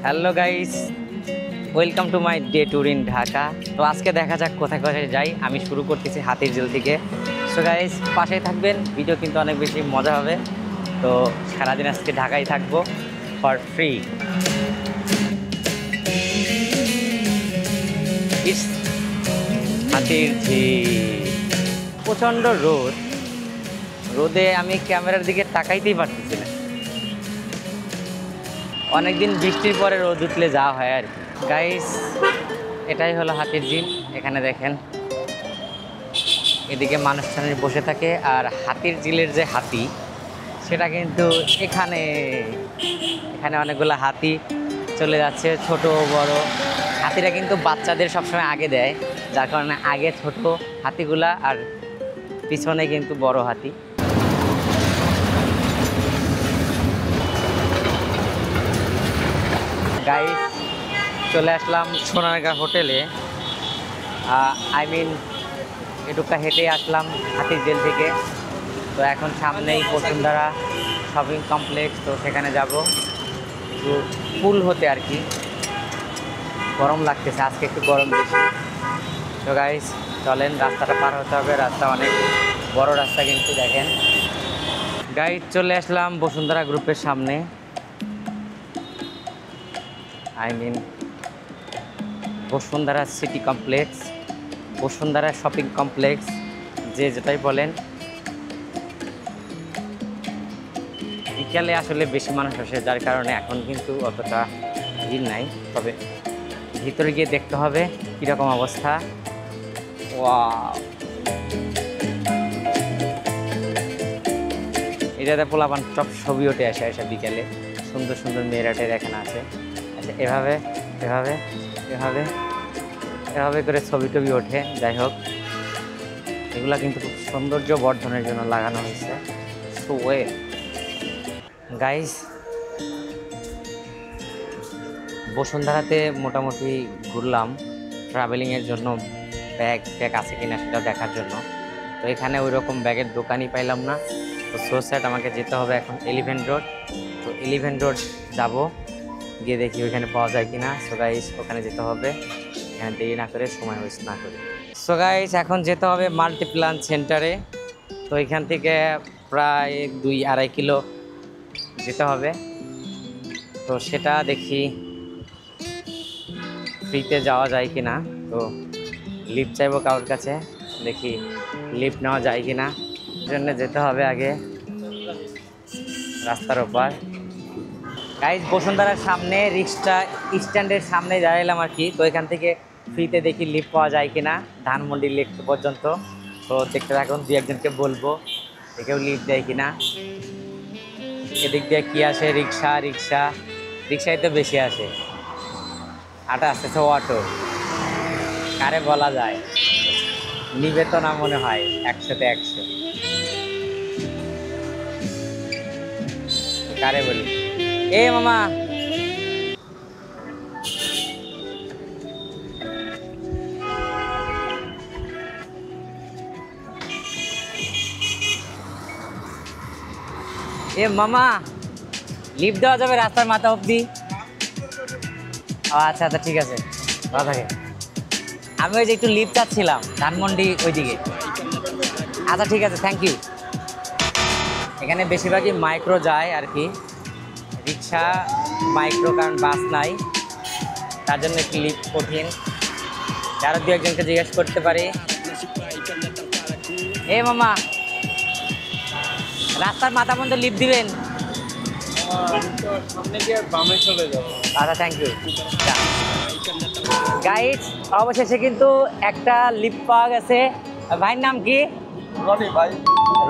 Hello guys, welcome to my day tour in Dhaka. তো আজকে দেখা যাক কোথায় কোথায় যাই। আমি শুরু করতেছি হাতিরঝিল থেকে। সো গাইস, পাশেই থাকবেন, ভিডিও কিন্তু অনেক বেশি মজা হবে। তো সারাদিন আজকে ঢাকায় থাকবো ফর ফ্রি। ইটস হাতিরঝিল। প্রচণ্ড রোদ, রোদে আমি ক্যামেরার দিকে তাকাইতেই পারতেছি না। অনেকদিন বৃষ্টির পরে রোদ উঠলে যাওয়া হয় আর কি। গাইস, এটাই হলো হাতিরঝিল। এখানে দেখেন, এদিকে মানুষ টানুষ বসে থাকে, আর হাতিরঝিলের যে হাতি সেটা কিন্তু এখানে এখানে অনেকগুলো হাতি চলে যাচ্ছে, ছোট বড়। হাতিরা কিন্তু বাচ্চাদের সবসময় আগে দেয়, যার কারণে আগে ছোট হাতিগুলা আর পিছনে কিন্তু বড় হাতি। গাইস, চলে আসলাম সোনারগাঁ হোটেলে। এটুকু হেঁটে আসলাম হাতিরঝিল থেকে। তো এখন সামনেই বসুন্ধরা শপিং কমপ্লেক্স, তো সেখানে যাব একটু ফুল হতে আর কি। গরম লাগতেছে, আজকে একটু গরম বেশি। তো গাইস, চলেন, রাস্তাটা পার হতে হবে। রাস্তা অনেক বড় রাস্তা কিন্তু দেখেন। গাইস, চলে আসলাম বসুন্ধরা গ্রুপের সামনে। Bashundhara city complex, Bashundhara shopping complex, যে যেটাই বলেন। বিকালে আসলে বেশি মানুষ আসে, যার কারণে এখন কিন্তু অতটা ভিড় নাই। তবে ভিতরে গিয়ে দেখতে হবে কীরকম অবস্থা। ওয়াও, এটাতে পোলাপান সব ছবি ওঠে আসে এসে বিকেলে। সুন্দর সুন্দর মেয়েরাটের এখানে আছে। আচ্ছা, এভাবে এভাবে এভাবে এভাবে করে ছবি টবি ওঠে। যাই হোক, এগুলা কিন্তু খুব সৌন্দর্য বর্ধনের জন্য লাগানো হয়েছে। সো ওয়ে গাইস, বসুন্ধরাতে মোটামুটি ঘুরলাম ট্রাভেলিংয়ের জন্য। ব্যাগ আছে কিনা সেটা দেখার জন্য। তো এখানে ওই রকম ব্যাগের দোকানই পাইলাম না। তো সোসাইট আমাকে যেতে হবে এখন এলিভেন্ট রোড। তো এলিভেন্ট রোড যাব, গিয়ে দেখি ওইখানে পাওয়া যায় কিনা। সো গাইস, ওখানে যেতে হবে। এখানে দেরি না করে, সময় ওয়েস্ট না করি। সো গাইস, এখন যেতে হবে মাল্টিপ্লান সেন্টারে। তো এখান থেকে প্রায় 2-2.5 কিলো যেতে হবে। তো সেটা দেখি ফ্রিতে যাওয়া যায় কি না। তো লিফট চাইবো কারোর কাছে, দেখি লিফট নেওয়া যায় কি না। জন্য যেতে হবে আগে রাস্তার ওপার। গাইজ, বসুন্ধরার সামনে রিক্সা স্ট্যান্ডের সামনে দাঁড়াইলাম আর কি। তো এখান থেকে ফ্রিতে দেখি লিফট পাওয়া যায় কি না ধানমন্ডি লিফট পর্যন্ত। তো দেখতে থাকুন, 2-1জনকে বলবো কেউ লিফট দেয় কি না। এদিক দিয়ে কী আসে? রিক্সায় তো বেশি আসে। আটা আসতেছে অটো, কারে বলা যায়, নিবে তো না মনে হয় 100-তে 100। কারে বলি? এ মামা, এ মামা, লিফট দেওয়া যাবে রাস্তার মাথা অবধি? আচ্ছা আচ্ছা, ঠিক আছে, ভালো থাকে। আমি ওই যে একটু লিফট চাচ্ছিলাম ধানমন্ডি ওইদিকে। আচ্ছা ঠিক আছে, থ্যাংক ইউ। এখানে বেশিরভাগই মাইক্রো যায় আর কি, রিক্সা মাইক্রো, কারণ বাস নাই, তার জন্য একটু লিফট কঠিন। আরও 2-1জনকে জিজ্ঞেস করতে পারি। এ মামা, রাস্তার মাথা পর্যন্ত লিফট দিবেন? আচ্ছা, থ্যাংক ইউ। গাইজ, অবশেষে কিন্তু একটা লিফট পাওয়া গেছে। ভাইয়ের নাম কি?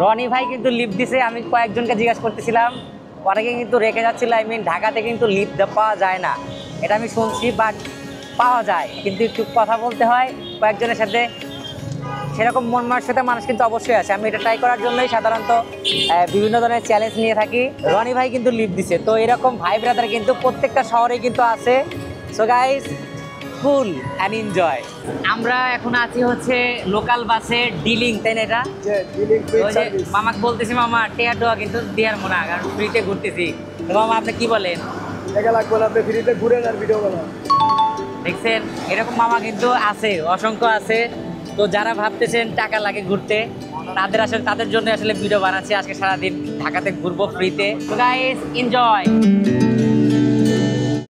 রনি ভাই কিন্তু লিফট দিছে। আমি কয়েকজনকে জিজ্ঞাসা করতেছিলাম, অনেকে কিন্তু রেখে যাচ্ছিল। ঢাকাতে কিন্তু লিফট পাওয়া যায় না, এটা আমি শুনছি, বাট পাওয়া যায়, কিন্তু একটু কথা বলতে হয় কয়েকজনের সাথে। সেরকম মন মানসিকতার মানুষ কিন্তু অবশ্যই আছে। আমি এটা ট্রাই করার জন্যই সাধারণত বিভিন্ন ধরনের চ্যালেঞ্জ নিয়ে থাকি। রনি ভাই কিন্তু লিফট দিছে। তো এরকম ভাই ব্রাদার কিন্তু প্রত্যেকটা শহরেই কিন্তু আছে। So guys, full and enjoy. আমরা এখন আছি হচ্ছে লোকাল বাসে ডিলিং, তাই না? এটা মামাকে বলতেছি, মামা টেয়ার দেওয়া কিন্তু দেওয়ার মনে হয়, কারণ ফ্রিতে ঘুরতেছি। তো মামা, আপনি কি বলেন? টাকা লাগবে না, আপনি ফ্রিতে ঘুরেন আর ভিডিও বানান। দেখছেন এরকম মামা কিন্তু আছে, অসংখ্য আছে। তো যারা ভাবতেছেন টাকা লাগে ঘুরতে, তাদের জন্য আসলে ভিডিও বানাচ্ছি। আজকে সারাদিন ঢাকাতে ঘুরবো ফ্রিতে। তো গাইস এনজয়।